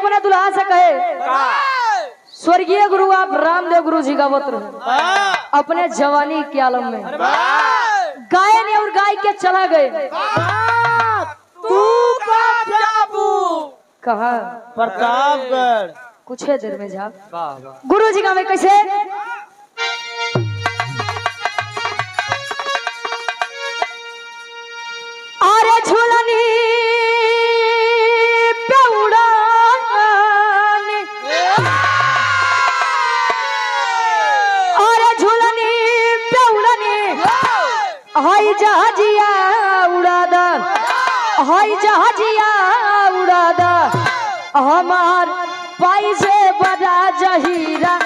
अपने दुल्हा से कहे स्वर्गीय गुरु आप रामदेव गुरु जी गावत रहे अपने जवानी के आलम में, गाय ने और गाय के चला गए। तू कहा प्रतापगढ़ कुछ है देर में जा। गुरु जी गावे कैसे अरे झूलनी पे उड़ान, अरे झूलनी पे उड़ानी हाय जहाजिया उड़ादा, हाय जहाजिया उड़ादा हमार पाई से बड़ा जहीरा